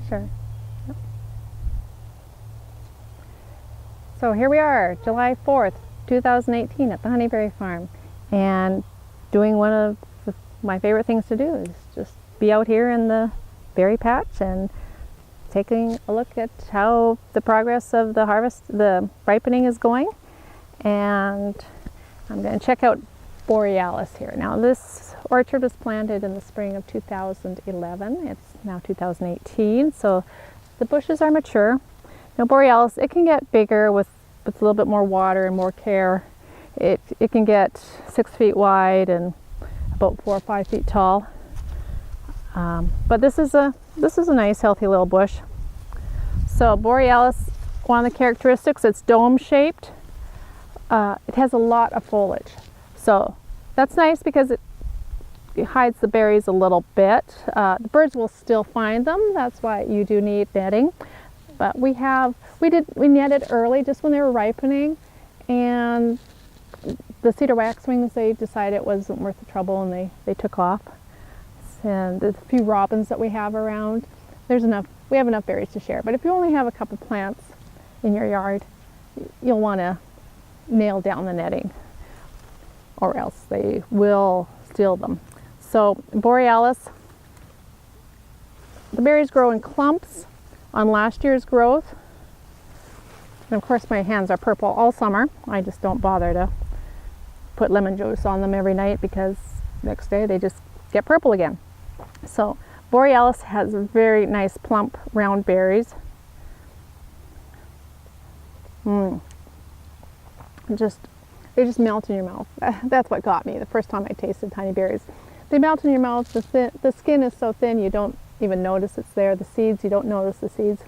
Sure. Yep. So here we are, July 4th, 2018 at the Honeyberry farm, and doing one of my favorite things to do is just be out here in the berry patch and taking a look at how the progress of the harvest, the ripening is going. And I'm going to check out Borealis here. Now this orchard was planted in the spring of 2011. It's now 2018, so the bushes are mature. Now Borealis, it can get bigger with a little bit more water and more care. It can get 6 feet wide and about 4 or 5 feet tall. But this is a nice healthy little bush. So Borealis, one of the characteristics, it's dome shaped. It has a lot of foliage. So that's nice because it hides the berries a little bit. The birds will still find them. That's why you do need netting. But we netted early just when they were ripening, and the cedar waxwings, they decided it wasn't worth the trouble and they took off. And the few robins that we have around, we have enough berries to share. But if you only have a couple plants in your yard, you'll want to nail down the netting, or else they will steal them. So Borealis, the berries grow in clumps on last year's growth. And of course my hands are purple all summer. I just don't bother to put lemon juice on them every night because next day they just get purple again. So Borealis has very nice plump round berries. They just melt in your mouth. That's what got me the first time I tasted honeyberries. They melt in your mouth. The skin is so thin you don't even notice it's there. The seeds, you don't notice the seeds.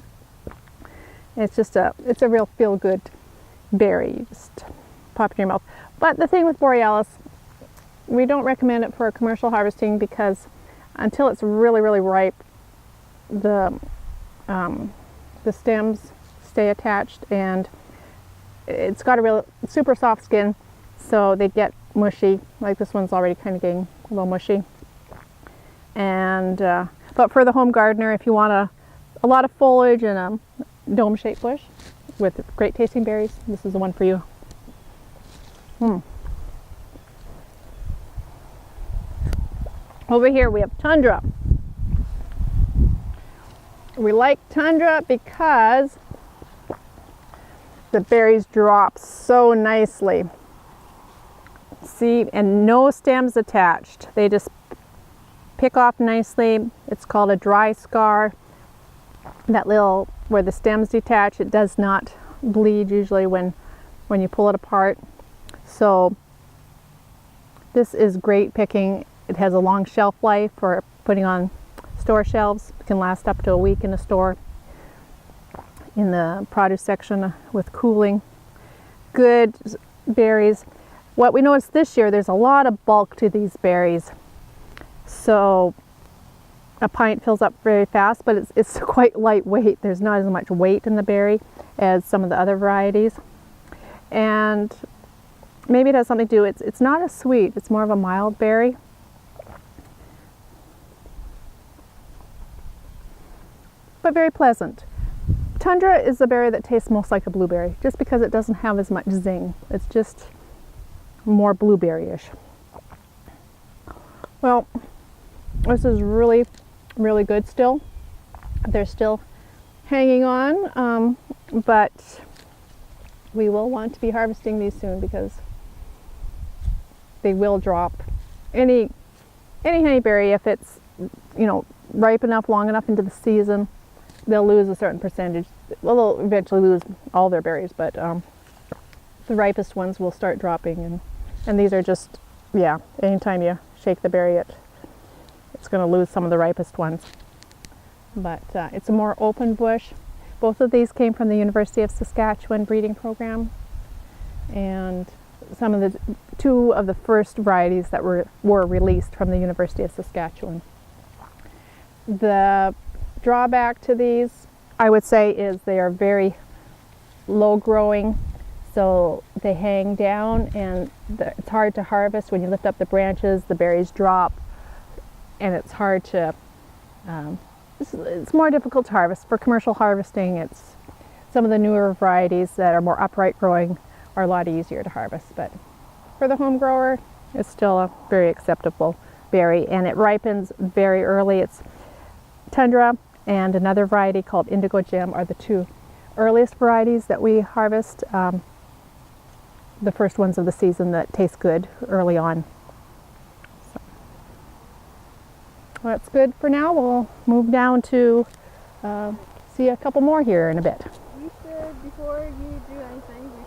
It's a real feel-good berry. You just pop it in your mouth. But the thing with Borealis, we don't recommend it for commercial harvesting because until it's really, really ripe, the stems stay attached, and it's got a real super soft skin, so they get mushy. Like this one's already kind of getting a little mushy. And but for the home gardener, if you want a lot of foliage and a dome-shaped bush with great tasting berries, this is the one for you. Over here we have Tundra. We like Tundra because the berries drop so nicely. See, and no stems attached. They just pick off nicely. It's called a dry scar. That little, where the stems detach, it does not bleed usually when you pull it apart. So this is great picking. It has a long shelf life for putting on store shelves. It can last up to a week in a store, in the produce section with cooling. Good berries. What we noticed this year, there's a lot of bulk to these berries. So a pint fills up very fast, but it's quite lightweight. There's not as much weight in the berry as some of the other varieties. And maybe it has something to do, it's not as sweet, it's more of a mild berry. But very pleasant. Tundra is the berry that tastes most like a blueberry, just because it doesn't have as much zing. It's just more blueberry-ish. Well, this is really, really good still. They're still hanging on, but we will want to be harvesting these soon because they will drop. Any honeyberry, if it's ripe enough, long enough into the season, they'll lose a certain percentage. Well, they'll eventually lose all their berries, but the ripest ones will start dropping, and these are just, yeah, anytime you shake the berry, it's going to lose some of the ripest ones. But it's a more open bush. Both of these came from the University of Saskatchewan breeding program, and two of the first varieties that were released from the University of Saskatchewan. The drawback to these, I would say, is they are very low growing, so they hang down, and it's hard to harvest. When you lift up the branches, the berries drop, and it's hard to it's more difficult to harvest. For commercial harvesting, it's some of the newer varieties that are more upright growing are a lot easier to harvest. But for the home grower, it's still a very acceptable berry, and it ripens very early. It's Tundra and another variety called Indigo Gem are the two earliest varieties that we harvest. The first ones of the season that taste good early on. So, well, that's good for now. We'll move down to see a couple more here in a bit. You should, before you do anything,